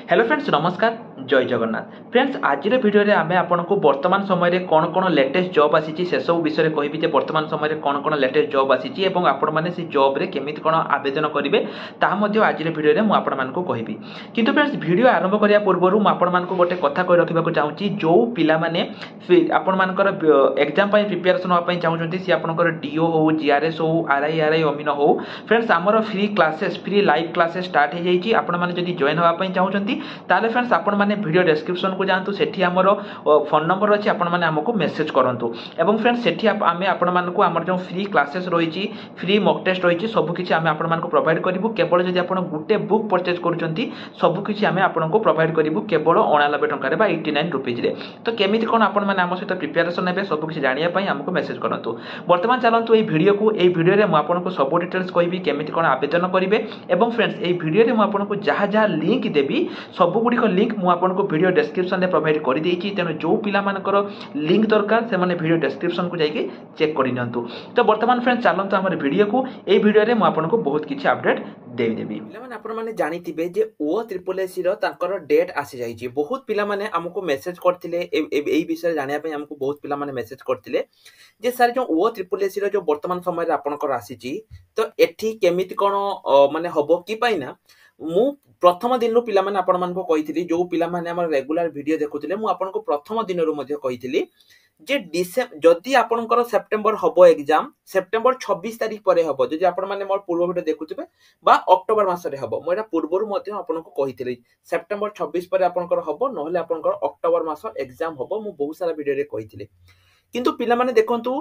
Hello friends नमस्कार जय Jagannath friends आज भिडियो आम आपको वर्तमान समय कौन कौन लेटेस्ट जॉब आसी से सब विषय कहबी वर्तमान समय कौन कौन लेटेस्ट जॉब आसी आपण मैंने से जॉब रे केमिति कौन आवेदन करेंगे आज भिडियो मुझे कहबी किंतु फ्रेंड्स वीडियो आरंभ करने पूर्व मुझे गोटे कथा कही रखा चाहूँगी जो पिलाने आपर एग्जाम प्रिपेरेसन हाँपाई चाहूँगी सी आपंकर डीओ हो जीआरएस हो आरआई अमीन हो फ्रेंड्स आमर free classes free live classes start हो जाइए आपने जॉइन हाँपाई चाहूँगी ताले फ्रेंड्स आपण मैंने वीडियो डिस्क्रिप्शन को जातु सेठी आमर फोन नंबर अच्छी आपण मैंने आमको मेसेज करूँ एवं फ्रेंड्स सेठी आम आपण मानक आमर जो फ्री क्लासेस रही फ्री मॉक टेस्ट रही सबकि आम आपण प्रोवाइड करूँ केवल जब आप गोटे बुक परचेज कर सबकि आम आपको प्रोवाइड करूँ केवल 89 टकर 89 रुपीज तो केमी कौन आपण मैंने आम सहित प्रिपेरेसन हे सबकि जानापी आमको मेसेज करूँ बर्तमान चलतु ये भिडियो को ये भिडियो में आपको सब डिटेल्स कहि केमी कौन आवेदन करेंगे एवं फ्रेंड्स ये भिडियो में आपको जहाँ जहाँ लिंक देवी सबुगुड़िक लिंक मुझे वीडियो डिस्क्रिप्शन में प्रोवाइड कर देती तेणु जो पिलामानकर लिंक दरकार से वीडियो डिस्क्रिप्शन को जाके चेक कर नियंतु तो वर्तमान फ्रेंड्स चलते आम वीडियो को ये भिडियो में आपको बहुत किसी अपडेट देवी आपने जानी जे ओ ट्रिपल एस डेट आसी जाइए बहुत पिलामाने हमको मेसेज करते विषय जानापी आमको बहुत पिलामाने मेसेज करते जे सर जो ओ ट्रिपल एस जो वर्तमान समय आपंकर आसी तो एठी केमिति कौन माने हम कि ना मु प्रथम दिन पिला माने आपण मानको कहिथिली जो पिला माने हमर रेगुलर वीडियो देखुथिले मु आपनको प्रथम दिन रो मध्ये कहिथिली जे जदि आपनकर सेप्टेम्बर हबो एग्जाम सेप्टेम्बर 26 तारिख परे हबो जदि आपण माने मोर पूर्व वीडियो देखुथिबे बा अक्टोबर मास रे हबो मोरा पूर्वरु मध्ये आपनको कहिथिली सेप्टेम्बर 26 परे आपनकर हबो नहले आपनकर अक्टोबर मास एग्जाम हबो मु बहुत सारा वीडियो रे कहिथिली किंतु पिला माने देखंतु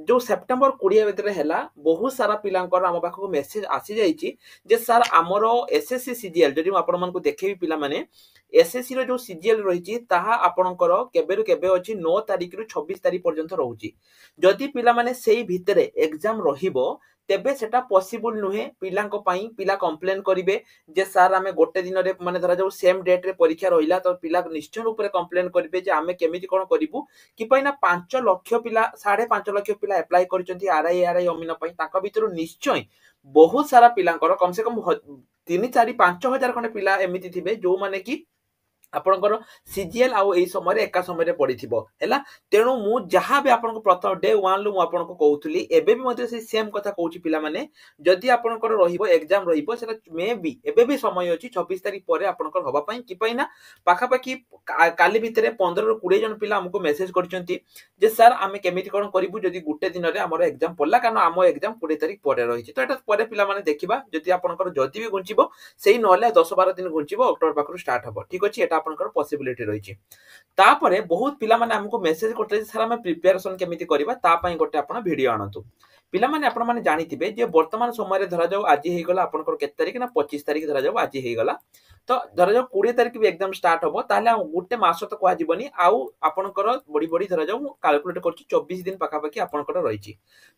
जो सेप्टेम्बर 20 भितर हैला बहुत सारा पिलांकर आम पाखक मेसेज आसी जाइछि जे सर आमर एसएससी सीजीएल जदि आपण मानको देखेबी पिला माने एसएससी रो जो सीजीएल रहिछि ताहा आपणकर केबेरु केबे अछि 9 तारिख रु 26 तारिख पर्यंत रहउछि जदि पिला माने सेही भितरे एग्जाम रहिबो तेबे सेटा पॉसिबल नुहे पिलांको पई पिला कंप्लेन करिवे जे सर आमे गोटे दिन रे माने धरा जो सेम डेट रे परीक्षा रहिला तो पिला निश्चय रूप रे कंप्लेन करिवे जे आमे केमिति कोन करिवु कि पई ना 5 लाख पिला 5.5 लाख पिला अप्लाई करचंती आरआई अमीन पई ताका भितरु निश्चय बहुत सारा पिलांकर कम से कम 3 4 5 हजार खंडे पिला एमिति थिबे जो माने कि आपनकर सीजीएल आउ एई समय एका समय पड़िथिबो हैला तेणु मु जहाँ भी आपनको प्रथम डे 1 लु मु आपनको कहउथली एबे भी मते से सेम कथा कहउची पिला माने जदि आपनकर रहिबो एग्जाम रहिबो सेटा मे बी एबे भी समय अछि 26 तारिख परे आपनकर होबा पई कि पई ना पाखा पाखी काली भितरे 15 रु 20 जन पिला हमको मेसेज करचंती जे सर आमे केमिति कोन करिवु जदि गुटे दिन रे हमर एग्जाम पड़ला कारण आम एग्जाम 20 तारिख परे रहिछि तो एटा परे पिला माने देखिबा जदि आपनकर जदि भी घुंचिबो सेही नहले 10 12 दिन घुंचिबो अक्टोबर पाखरु स्टार्ट हबो ठीक अछि एटा आपनकर पॉसिबिलिटी रही तापरे बहुत पिला माने हमको मेसेज करते सर आम प्रिपेरेसन केमिति करिबा ता पई गोटे आपण वीडियो आनतु पिला माने आपण माने जानिथिबे जे वर्तमान समय रे धरा जाऊ आज हे गला आपनकर केत तारिख ना 25 तारिख धरा जाऊ आज हे गला तो धरा जाऊ 20 तारिख भी एग्जाम स्टार्ट हबो ताले गोटे मास तो कहा जीवनी आउ आपनकर बड़ी बड़ी धरा जाऊ कैलकुलेट करछि 24 दिन पाखा पाखी आपनकर रहिछि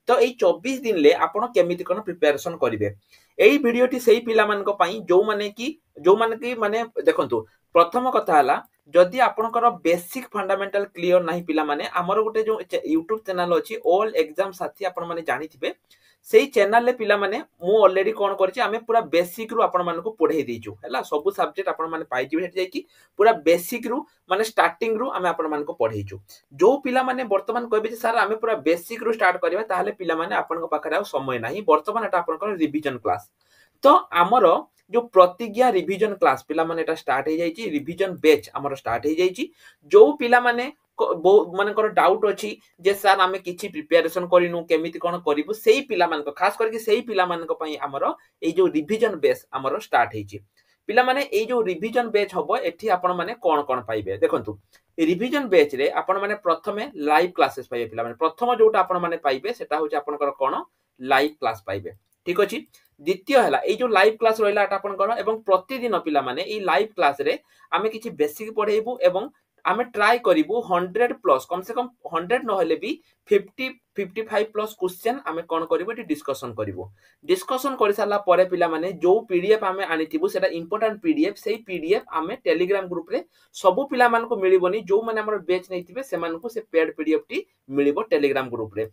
तो एई 24 दिन ले आपण केमिति कोन प्रिपेरेसन करिवे एई वीडियोटी सेही पिला मानक पई जो माने कि माने देखंतु प्रथम कथा हला जदि आपनकर बेसिक फंडामेंटल क्लियर नाही पिला माने हमर गोटे जो YouTube चैनल अछि ऑल एग्जाम साथी आपण माने जानिथिबे सेही चैनल ले पिला माने मु ऑलरेडी कोन करछि आमे पूरा बेसिक रु आपण मानको पढाई देइछु हैला सब सब्जेक्ट आपण माने पाइ जिवे हेट जाई कि पूरा बेसिक रु माने स्टार्टिंग रु आमे आपण मानको पढाइछु जो पिला माने वर्तमान कहबे जे सर आमे पूरा बेसिक रु स्टार्ट करबा ताहाले पिला माने आपनको पाखरे आ समय नाही वर्तमान एटा आपनकर रिवीजन क्लास तो आमर जो प्रतिज्ञा रिवीजन क्लास पिला माने एटा स्टार्ट हो जाइए रिवीजन बैच आमर स्टार्ट हो जाइए जो पिला माने मानकर डाउट अछि जे सर आमे किछि प्रिपेरेसन करिनु केमिति कोन करिवु सेही पिला मानक खास करके सेही पिला मानक पई आमर ए जो रिवीजन बैच आमर स्टार्ट हेछि पिला माने ए जो रिवीजन बैच हबो एठी आपण माने कोन कोन पाइबे देखंतु रिवीजन बैच रे आपण माने प्रथमे लाइव क्लासेस पाइबे पिला माने प्रथम जोटा आपण माने पाइबे सेटा होछि आपनकर कोन लाइव क्लास पाइबे ठीक अछि द्वितीय हला ए जो लाइव क्लास रहिला आटा आपनकर एवं प्रतिदिन पिला माने ए लाइव क्लास रे आमे किछि बेसिक पढाइबु एवं आमे ट्राई करिवु 100 प्लस कम से कम 100 न होले भी 50 55 प्लस क्वेश्चन आमे कोन करिवु एटी डिस्कशन करि साला परे पिला माने जो पीडीएफ आमे आनिथिबु सेटा इंपोर्टेंट पीडीएफ सेही पीडीएफ आमे टेलीग्राम ग्रुप रे सब पिला मान को मिलिबोनी जो माने हमर बैच नैथिबे से मान को से पेड पीडीएफ टी मिलिबो टेलीग्राम ग्रुप रे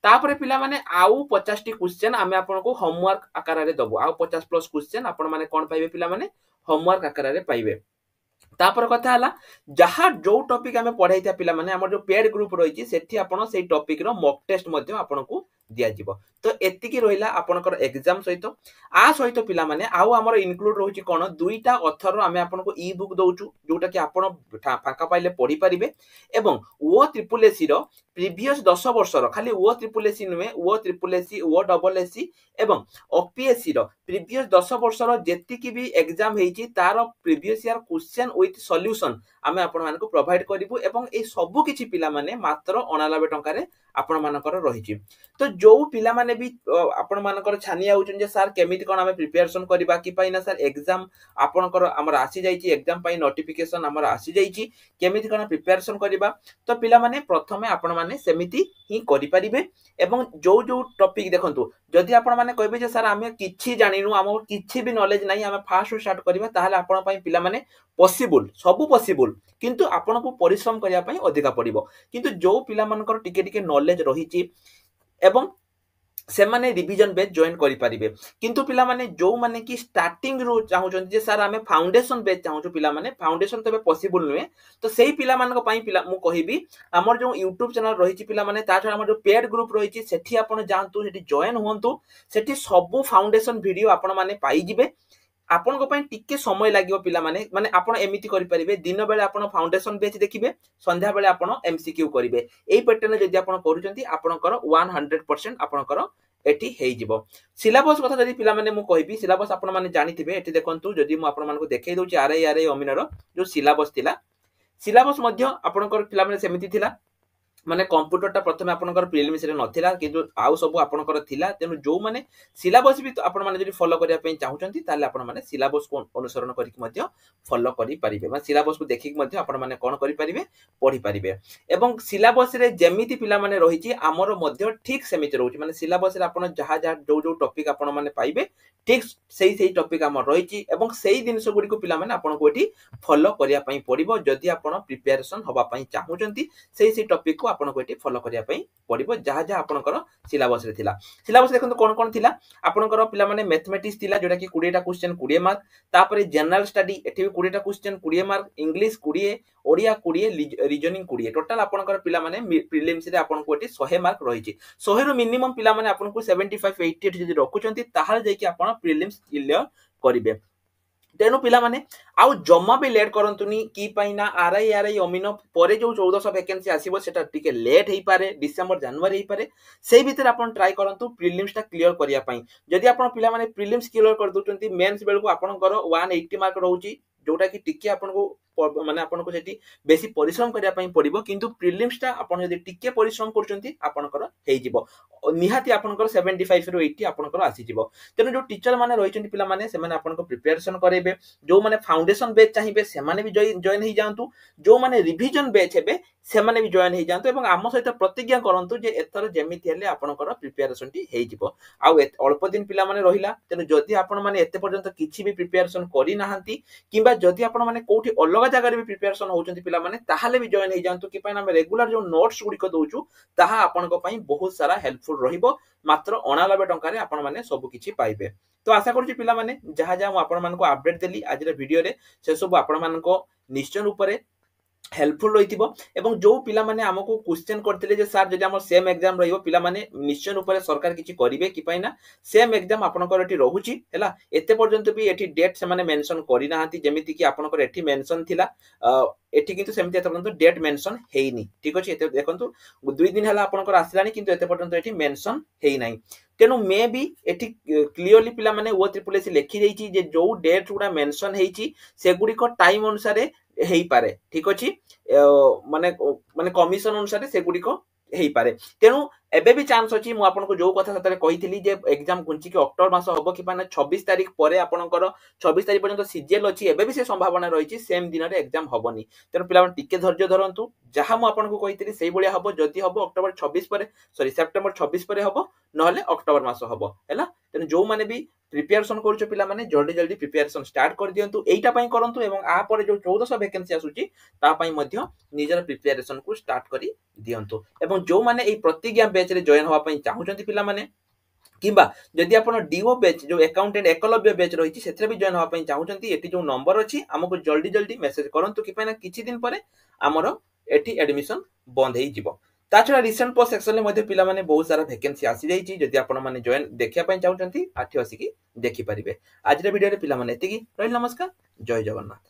तापरे पिला माने आउ 50 टी क्वेश्चन आमे आपन को होमवर्क आकार रे दबो आउ 50 प्लस क्वेश्चन आपन माने कोन पाइबे पिला माने होमवर्क आकार रे पाइबे तापर कथा हला जहा जो टॉपिक हमें पढ़ाई था पिला माने हमर जो पेड ग्रुप रही सेठी आपण से टॉपिक रो मॉक टेस्ट मध्ये आपण को दिया जिवो तो एतिकी रहिला आपनकर एग्जाम सहित आ सहित पिला माने आउ हमर इनक्लूड रहउची कोन दुईटा ऑथर रो हमें आपण को ई बुक दउचू जोटा कि आपण फाका पाइले पढ़ी परिबे एवं ओ ट्रिपल एसी रो प्रीवियस 10 वर्ष रो खाली ओ ट्रिपल एसी नुए O triple SC O double SC एवं ओपीएससी रो प्रीवियस 10 वर्ष रो जेतिकी भी एग्जाम हेची तार previous year question with solution आमे आपण मानको प्रोवाइड करिवु एवं ए सब किछि पिला माने मात्र 99 टंका रे आपण मानकर रहिछि तो जो पिला माने भी आपण मानकर छानी आउछन जे सर केमिति कोन आमे प्रिपरेशन करबा कि पाइना सर एग्जाम आपनकर हमर आसी जाईछि एग्जाम पाई नोटिफिकेशन हमर आसी जाईछि केमिति कोन प्रिपरेशन करबा तो पिला माने प्रथमे आपण माने सेमिति ही करि परिबे एवं जो जो टॉपिक देखंतु जदि आपण माने कहबे जे सर आमे किछि जानिनु हमर किछि भी नॉलेज नाही आमे फास्ट स्टार्ट करबा ताहाले आपण पई पिला माने पॉसिबल सब पॉसिबल किंतु आपण को परिश्रम करिया पई अधिका पड़िबो किंतु जो पिला मानकर टिके टिके नॉलेज रहिछि एवं से माने रिवीजन बेच जॉइन करि परिबे किंतु पिला माने जो माने की स्टार्टिंग रो चाहउछन जे सर आमे फाउंडेशन बेच चाहउछु पिला माने फाउंडेशन तबे पॉसिबल नुए तो सेही पिला मानक पई पिला मु कहिबी हमर जो YouTube चैनल रहिछि पिला माने ता छडा हमर जो पेड ग्रुप रहिछि सेठी आपण जानतु सेठी जॉइन होंतु सेठी सब फाउंडेशन वीडियो आपण माने पाई जिवे आपण को पई टिके समय लागियो पिला माने माने आपण एमिति करि परिबे दिन बेले आपण फाउंडेशन बेच देखिबे संध्या बेले आपण एमसीक्यू करिवे एई पैटर्न जदि आपण करूचंती आपणकर 100% आपणकर एठी हेई जिवो सिलेबस कथा जदि पिला माने मु कहिबी सिलेबस आपण माने जानिथिबे एठी देखंतु जदि मु आपण मानको देखेइ दोची आरआई अमीनर जो सिलेबस थिला सिलेबस मध्य आपणकर पिला माने सेमिति थिला माने कंप्यूटर टा प्रथमे आपनकर प्रीलिम्स रे नथिला किंतु आउ सब आपनकर थिला तेनु जो माने सिलेबस भी आपण माने जदि फॉलो करिया पई चाहुचंती ताले आपण माने सिलेबस को अनुसरण करिक मध्य फॉलो करि परिबे माने सिलेबस को देखिक मध्य आपण माने कोन करि परिबे पढि परिबे एवं सिलेबस रे जेमिति पिला माने रहिछि हमर मध्य ठीक सेमिति रहउछि माने सिलेबस रे आपण जहा जहा जो जो टॉपिक आपण माने पाइबे ठीक सेही टॉपिक हमर रहिछि एवं सेही दिनस गुडी को पिला माने आपण को एठी फॉलो करिया पई पडिबो जदि आपण प्रिपरेशन होबा पई चाहुचंती सेही टॉपिक को आपण को एठी फॉलो करिया पई पडिबो जहा जहा आपनकर सिलेबस रे थिला सिलेबस देखंतु कोन कोन थिला आपनकर पिला माने मैथमेटिक्स थिला जोटा कि 20 टा क्वेश्चन 20 मार्क तापरे जनरल स्टडी एठी भी 20 टा question 20 mark English 20 Odia 20 reasoning 20 total आपनकर पिला माने प्रीलिम्स रे आपन को एठी 100 मार्क रहिछि 100 रो मिनिमम पिला माने आपन को 75 80 जदि रखुचंती ताहाल जे कि आपन प्रीलिम्स क्लियर करिवे तेनु पिला माने आउ जम्मा भी लेट करंतुनी की पाइना आरआई अमीनो परे जो 1400 वैकेंसी आसीबो सेटा टिके लेट हेई पारे डिसेंबर जनवरी हेई पारे सेही भीतर आपण ट्राई करंतु प्रीलिम्स टा क्लियर करिया पई जदि आपण पिला माने प्रीलिम्स क्लियर कर दुचंती मेंस बेल को आपनकर 180 मार्क रहउची जोटा कि टिके आपण को माने आपण को सेठी बेसी परिश्रम करिया पई पड़िबो किंतु प्रीलिम्स टा आपण जदि टिके परिश्रम करचंती आपनकर हेई जिवो निहाती आपनकर 75 रो 80 आपनकर आसी जिवो तेनु जो टीचर माने रहिचंती पिला माने से माने आपनको प्रिपरेशन करेबे जो माने फाउंडेशन बैच चाहिए से माने भी जॉइन ही जांतु जो माने रिवीजन बैच हेबे से माने भी जॉइन ही जांतु एवं आम सहित प्रतिज्ञा करंतु जे एथर जेमिति हेले आपनकर प्रिपरेशन टी हेई जिवो आ अल्प दिन पिला माने रहिला तेनु जदि आपण माने एते पर्यंत किछि भी प्रिपरेशन करि नाहंती किबा जदि आपण माने कोठी अलग जगह रे भी प्रिपरेशन होचंती पिला माने ताहाले भी जॉइन ही जांतु कि पय हम रेगुलर जो नोट्स गुडी को दोचु ताहा आपनको पई बहुत सारा हेल्पफुल रहिबो मात्र 99 टंका रे आपण माने सब किछि पाइबे तो आशा करूची पिला माने जहा जहा आपण मानको अपडेट देली आज रे वीडियो रे से सब आपण मानको निश्चय ऊपर हेल्पफुल रहिथिबो एवं जो पिला माने हमको क्वेश्चन करथिले जे सर जदि हमर सेम एग्जाम रहिबो पिला माने निश्चय ऊपर सरकार किछि करिवे कि पाइना सेम एग्जाम आपनकर एठी रहूची हैला एते पर्यंत भी एठी डेट से माने मेंशन करि नाहंती जेमिति कि आपनकर एठी मेंशन थिला एठी किंतु सेमति एते पर्यंत डेट मेंशन हेइनी ठीक अछि एते देखंतु 2 दिन हला आपनकर आसिलानी किंतु एते पर्यंत एठी मेंशन हेइ नाही तेनु मे भी एठी क्लियरली पिला माने ओ ट्रिपल एस लिखि देइची जे जो डेट गुडा मेंशन हेइची से गुडी को टाइम अनुसार हेई पारे ठीक अछि माने माने कमिशन अनुसार से गुडी को हेई पारे तेनु एबे भी चांस अछि मु आपन को जो कथा सतरे कहिथिली जे एग्जाम कुंची के अक्टोबर मास होबो कि पाने 26 तारिख परे आपनकर 26 तारिख पर्यंत सीजीएल अछि एबे भी से संभावना रहिछि सेम दिन रे एग्जाम होबनी तेनु पिला मन टिके धैर्य धरंतु जहा मु आपन को कहिथिली सेही बलिया होबो जदी होबो अक्टोबर 26 परे सॉरी सेप्टेम्बर 26 परे होबो नहले अक्टोबर मास होबो हैला तेनु जो माने भी प्रिपरेशन करूछ पिला माने जल्दी जल्दी प्रिपरेशन स्टार्ट कर दियंतु एटा पई करंतु एवं आ परे जो 1400 वैकेंसी आसुची ता पई मध्य निजर प्रिपरेशन को स्टार्ट करी दियंतु एवं जो माने ए प्रतिज्ञा बैच रे जॉइन होवा पई चाहुचंती पिला माने किंबा जदि आप डीओ बैच जो अकाउंटेंट एकलव्य बैच रही से भी जॉइन हाँपाई चाहूँगी ये जो नंबर अच्छी आमको जल्दी जल्दी मेसेज करूँ कि किसी दिन पर आमर एटी एडमिशन बंद हो ता छड़ा रिसेंट पोस्ट सेक्शन में पिलाने बहुत सारा वैकेंसी आसी जाइए जदि आपने जॉइन देखा चाहूँगी आठ आसिक देखिपारे आज भिडियो पिलाने नमस्कार जय जगन्नाथ।